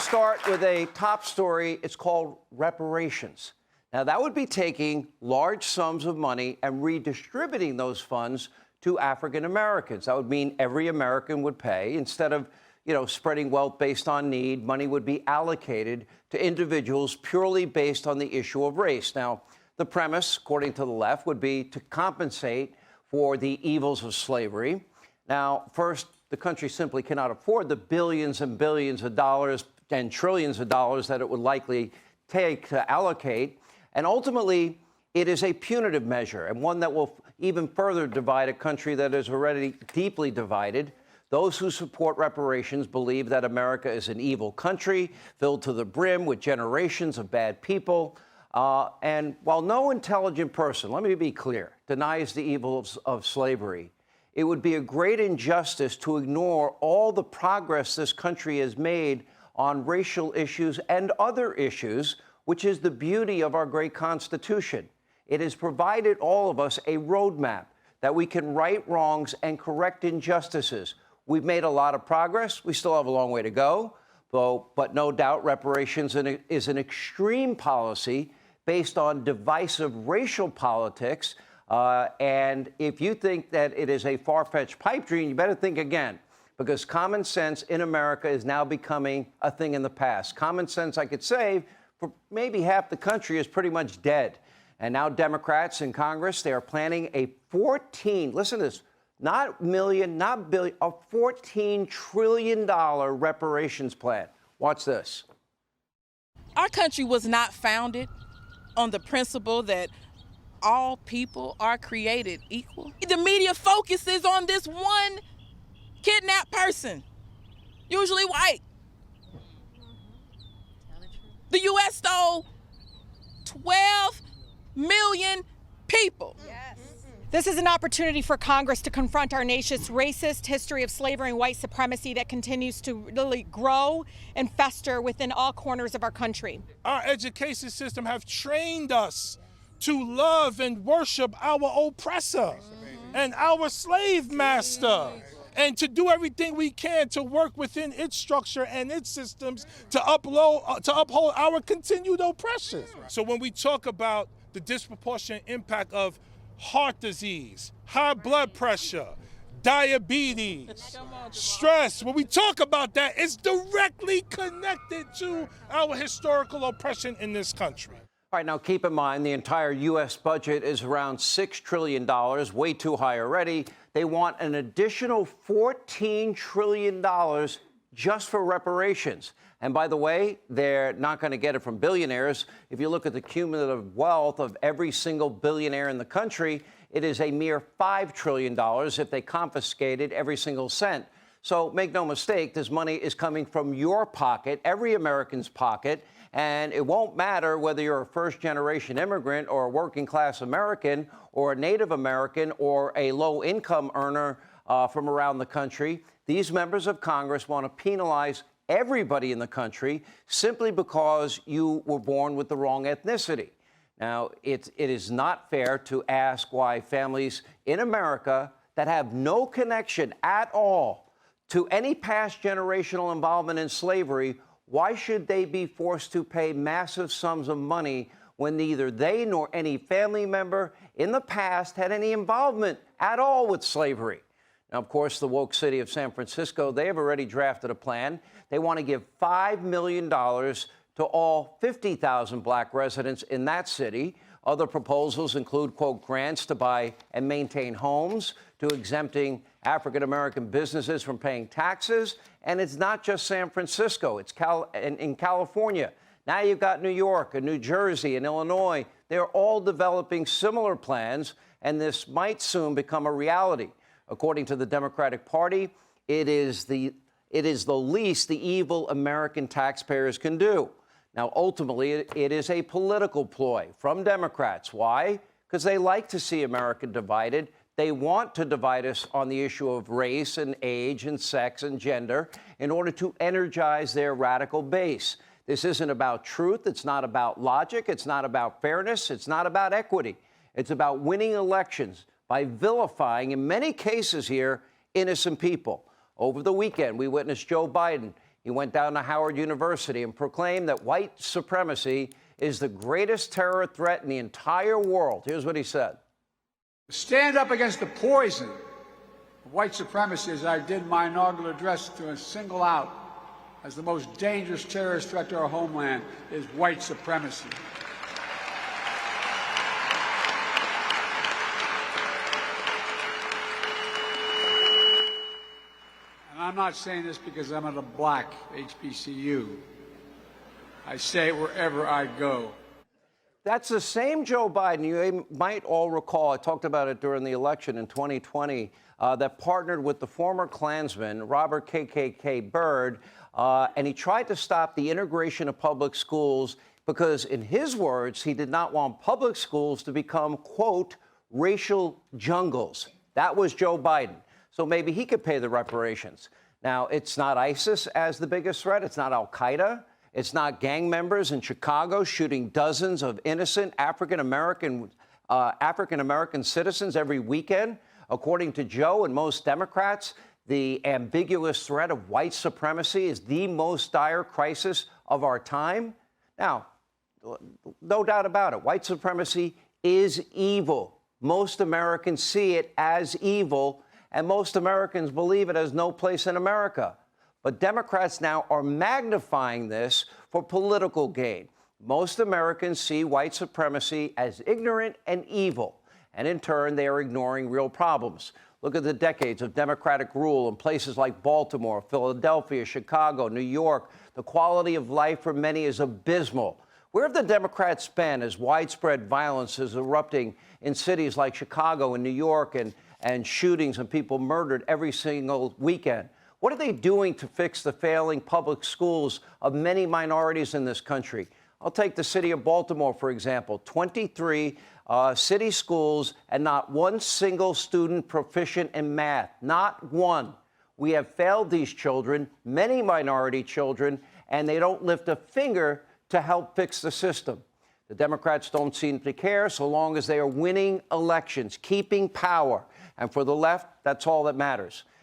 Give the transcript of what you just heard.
start with a top story. It's called reparations. Now, that would be taking large sums of money and redistributing those funds to African Americans. That would mean every American would pay. Instead of, spreading wealth based on need, money would be allocated to individuals purely based on the issue of race. Now, the premise, according to the left, would be to compensate for the evils of slavery. Now, first, the country simply cannot afford the billions and billions of dollars and trillions of dollars that it would likely take to allocate. And ultimately, it is a punitive measure and one that will even further divide a country that is already deeply divided. Those who support reparations believe that America is an evil country filled to the brim with generations of bad people. And while no intelligent person, let me be clear, denies the evils of slavery, it would be a great injustice to ignore all the progress this country has made on racial issues and other issues, which is the beauty of our great Constitution. It has provided all of us a roadmap that we can right wrongs and correct injustices. We've made a lot of progress. We still have a long way to go, but no doubt reparations is an extreme policy based on divisive racial politics. And if you think that it is a far-fetched pipe dream, you better think again, because common sense in America is now becoming a thing in the past. Common sense, I could say, for maybe half the country is pretty much dead. And now Democrats in Congress, they are planning a listen to this, not million, not billion, a $14 trillion reparations plan. Watch this. Our country was not founded on the principle that all people are created equal. The media focuses on this one kidnapped person, usually white. The U.S. stole 12 million people. Yes. This is an opportunity for Congress to confront our nation's racist history of slavery and white supremacy that continues to really grow and fester within all corners of our country. Our education system have trained us to love and worship our oppressor and our slave master, and to do everything we can to work within its structure and its systems to uphold our continued oppression. So when we talk about the disproportionate impact of heart disease, high blood pressure, diabetes, stress, when we talk about that, it's directly connected to our historical oppression in this country. All right, now keep in mind the entire U.S. budget is around $6 trillion, way too high already. They want an additional $14 trillion just for reparations. And by the way, they're not going to get it from billionaires. If you look at the cumulative wealth of every single billionaire in the country, it is a mere $5 trillion if they confiscated every single cent. So make no mistake, this money is coming from your pocket, every American's pocket. And it won't matter whether you're a first-generation immigrant or a working-class American or a Native American or a low-income earner from around the country. These members of Congress want to penalize everybody in the country simply because you were born with the wrong ethnicity. Now, it is not fair to ask why families in America that have no connection at all to any past generational involvement in slavery, why should they be forced to pay massive sums of money when neither they nor any family member in the past had any involvement at all with slavery? Now, of course, the woke city of San Francisco, they have already drafted a plan. They want to give $5 million to all 50,000 black residents in that city. Other proposals include, quote, grants to buy and maintain homes, to exempting African-American businesses from paying taxes. And it's not just San Francisco. It's in California. Now you've got New York and New Jersey and Illinois. They're all developing similar plans, and this might soon become a reality. According to the Democratic Party, it is the least the evil American taxpayers can do. Now, ultimately, it is a political ploy from Democrats. Why? Because they like to see America divided. They want to divide us on the issue of race and age and sex and gender in order to energize their radical base. This isn't about truth. It's not about logic. It's not about fairness. It's not about equity. It's about winning elections by vilifying, in many cases here, innocent people. Over the weekend, we witnessed Joe Biden, He went down to Howard University and proclaimed that white supremacy is the greatest terror threat in the entire world. Here's what he said. Stand up against the poison of white supremacy, as I did my inaugural address, to single out as the most dangerous terrorist threat to our homeland is white supremacy. And I'm not saying this because I'm at a black HBCU. I say it wherever I go. That's the same Joe Biden, you might all recall, I talked about it during the election in 2020, that partnered with the former Klansman, Robert KKK Byrd, and he tried to stop the integration of public schools because, in his words, he did not want public schools to become, quote, racial jungles. That was Joe Biden. So maybe he could pay the reparations. Now, it's not ISIS as the biggest threat. It's not al-Qaeda. It's not gang members in Chicago shooting dozens of innocent African-American citizens every weekend. According to Joe and most Democrats, the ambiguous threat of white supremacy is the most dire crisis of our time. Now, no doubt about it, white supremacy is evil. Most Americans see it as evil, and most Americans believe it has no place in America. But Democrats now are magnifying this for political gain. Most Americans see white supremacy as ignorant and evil, and in turn, they are ignoring real problems. Look at the decades of Democratic rule in places like Baltimore, Philadelphia, Chicago, New York. The quality of life for many is abysmal. Where have the Democrats been as widespread violence is erupting in cities like Chicago and New York and shootings and people murdered every single weekend? What are they doing to fix the failing public schools of many minorities in this country? I'll take the city of Baltimore, for example. 23 city schools and not one single student proficient in math. Not one. We have failed these children, many minority children, and they don't lift a finger to help fix the system. The Democrats don't seem to care so long as they are winning elections, keeping power. And for the left, that's all that matters.